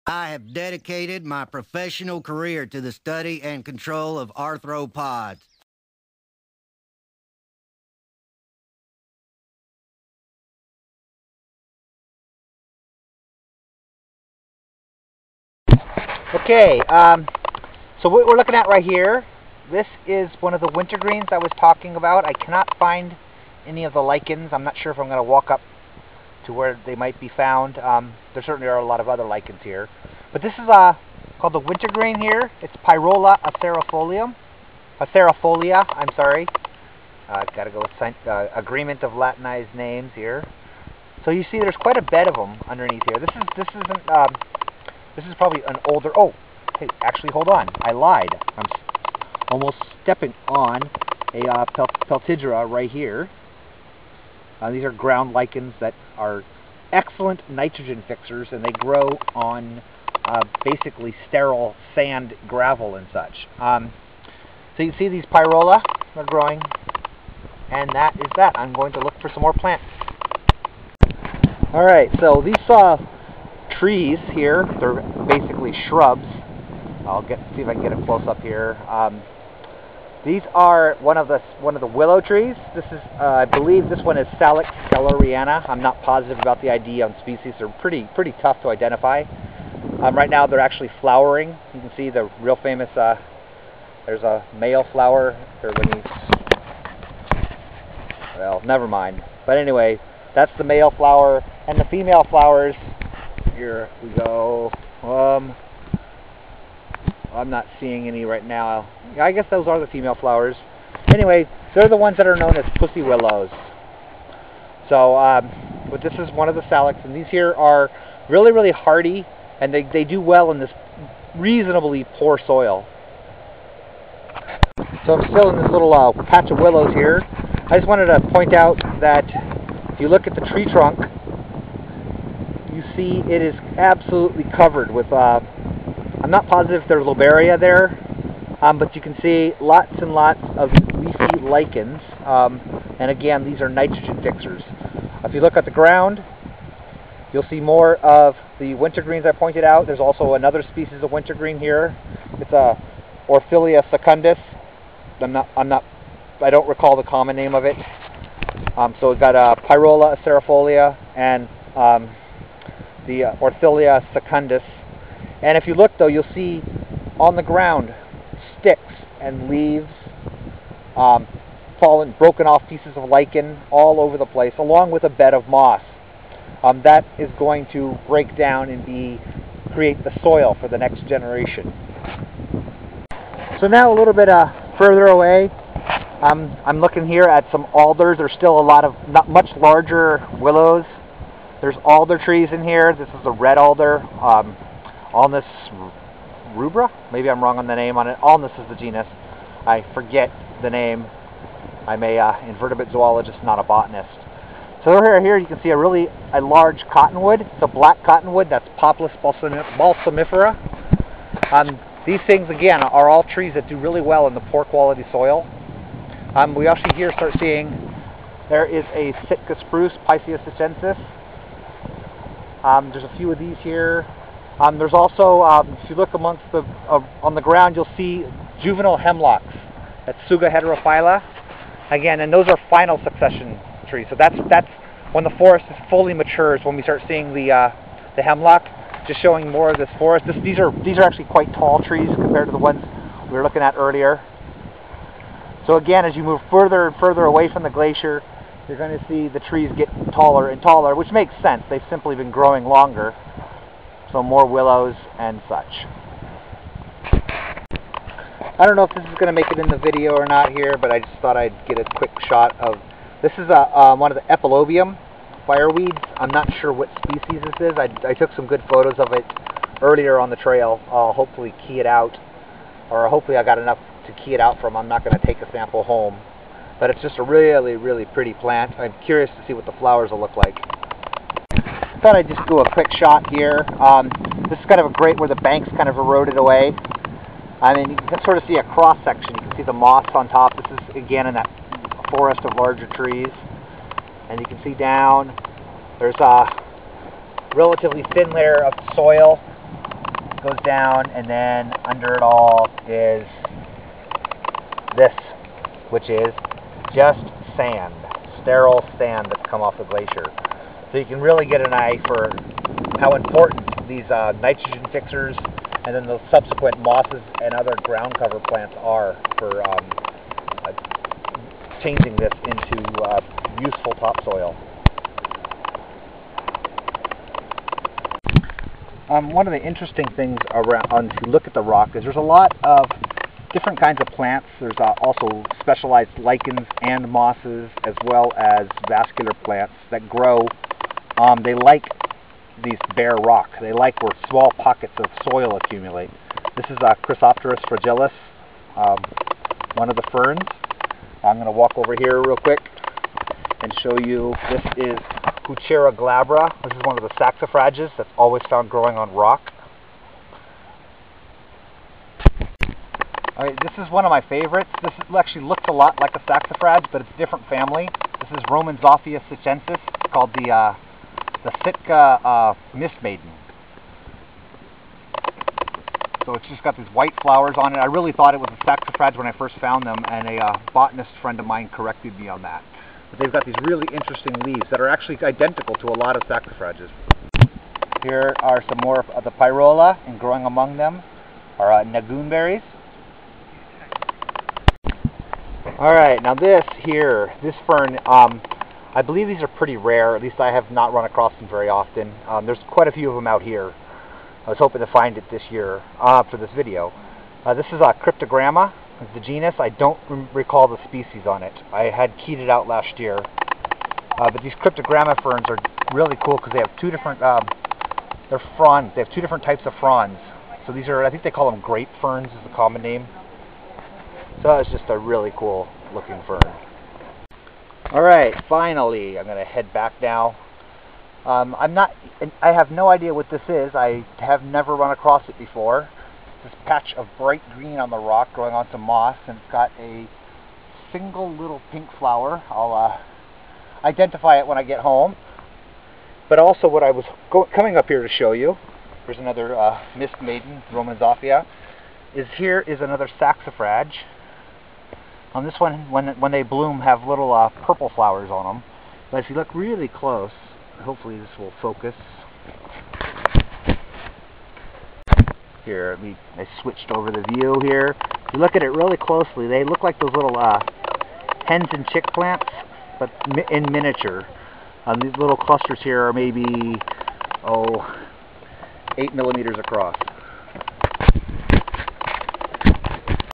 I have dedicated my professional career to the study and control of arthropods. Okay, so what we're looking at right here, this is one of the wintergreens I was talking about. I cannot find any of the lichens. I'm not sure if I'm going to walk up to where they might be found. There certainly are a lot of other lichens here. But this is called the wintergreen here. It's Pyrola acerifolia. I'm sorry. Got to go with agreement of Latinized names here. So you see there's quite a bed of them underneath here. This is probably an older... Oh, hey, actually, hold on. I lied. I'm almost stepping on a peltigera right here. These are ground lichens that are excellent nitrogen fixers, and they grow on basically sterile sand, gravel, and such. So you see these pyrola, they're growing, and that is that. I'm going to look for some more plants. All right, so these trees here, they're basically shrubs. I'll see if I can get a close up here. These are one of the willow trees. This is, I believe, this one is Salix scalariana. I'm not positive about the ID on species. They're pretty tough to identify. Right now, they're actually flowering. You can see the real famous. There's a male flower. Here, well, never mind. But anyway, that's the male flower, and the female flowers. Here we go. I'm not seeing any right now. I guess those are the female flowers. Anyway, they're the ones that are known as pussy willows. So, but this is one of the Salix, and these here are really hardy, and they do well in this reasonably poor soil. So I'm still in this little patch of willows here. I just wanted to point out that if you look at the tree trunk, you see it is absolutely covered with, I'm not positive if there's lobaria there, but you can see lots and lots of leafy lichens, and again, these are nitrogen fixers. If you look at the ground, you'll see more of the wintergreens I pointed out. There's also another species of wintergreen here. It's a Orthilia secundus. I don't recall the common name of it. So we've got Pyrola acerifolia and the Orthilia secundus. And if you look, though, you'll see on the ground sticks and leaves, fallen, broken off pieces of lichen all over the place, along with a bed of moss. That is going to break down and create the soil for the next generation. So now a little bit further away, I'm looking here at some alders. There's still a lot of not much larger willows. There's alder trees in here. This is a red alder. Alnus rubra? Maybe I'm wrong on the name on it. Alnus is the genus. I forget the name. I'm a invertebrate zoologist, not a botanist. So over here you can see a large cottonwood. It's a black cottonwood. That's Populus balsamifera. These things, again, are all trees that do really well in the poor quality soil. We actually here start seeing there is a Sitka spruce, Picea sitchensis. There's a few of these here. There's also, if you look amongst on the ground, you'll see juvenile hemlocks. That's Tsuga heterophylla. Again, and those are final succession trees. So that's when the forest is fully mature, is when we start seeing the hemlock, just showing more of this forest. These are actually quite tall trees compared to the ones we were looking at earlier. So again, as you move further and further away from the glacier, you're going to see the trees get taller and taller, which makes sense. They've simply been growing longer. So more willows and such. I don't know if this is going to make it in the video or not here, but I just thought I'd get a quick shot of... This is one of the Epilobium fireweeds. I'm not sure what species this is. I took some good photos of it earlier on the trail. I'll hopefully key it out, or hopefully I got enough to key it out from. I'm not going to take a sample home. But it's just a really pretty plant. I'm curious to see what the flowers will look like. I thought I'd just do a quick shot here. This is kind of a great where the banks kind of eroded away. I mean, you can sort of see a cross section. You can see the moss on top. This is again in that forest of larger trees. And you can see down, there's a relatively thin layer of soil goes down, and then under it all is this, which is just sand, sterile sand that's come off the glacier. So you can really get an eye for how important these nitrogen fixers and then the subsequent mosses and other ground cover plants are for changing this into useful topsoil. One of the interesting things around, if you look at the rock, is there's a lot of different kinds of plants. There's also specialized lichens and mosses, as well as vascular plants that grow. They like these bare rock. They like where small pockets of soil accumulate. This is Chrysopterus fragilis, one of the ferns. I'm going to walk over here real quick and show you. This is Huchera glabra. This is one of the saxifrages that's always found growing on rock. Alright, this is one of my favorites. This actually looks a lot like a saxifrage, but it's a different family. This is Romanzophia sitchensis, called the Sitka mist maiden. So it's just got these white flowers on it. I really thought it was a saxifrage when I first found them, and a botanist friend of mine corrected me on that. But they've got these really interesting leaves that are actually identical to a lot of saxifrages. Here are some more of the pyrola, and growing among them are nagoon berries. Alright, now this fern, I believe these are pretty rare. At least I have not run across them very often. There's quite a few of them out here. I was hoping to find it this year for this video. This is Cryptogramma. It's the genus. I don't recall the species on it. I had keyed it out last year. But these Cryptogramma ferns are really cool because they have two different, they're fronds. They have two different types of fronds. So these are, I think they call them grape ferns is the common name. So it's just a really cool looking fern. Alright, finally, I'm going to head back now. I have no idea what this is. I have never run across it before. This patch of bright green on the rock growing on some moss, and it's got a single little pink flower. I'll identify it when I get home. But also what I was coming up here to show you, here's another mist maiden, Romanzophia, here is another saxifrage. On this one, when they bloom, have little purple flowers on them. But if you look really close, hopefully this will focus. Here, I switched over the view here. If you look at it really closely, they look like those little hens and chick plants, but in miniature. These little clusters here are maybe, 8 millimeters across.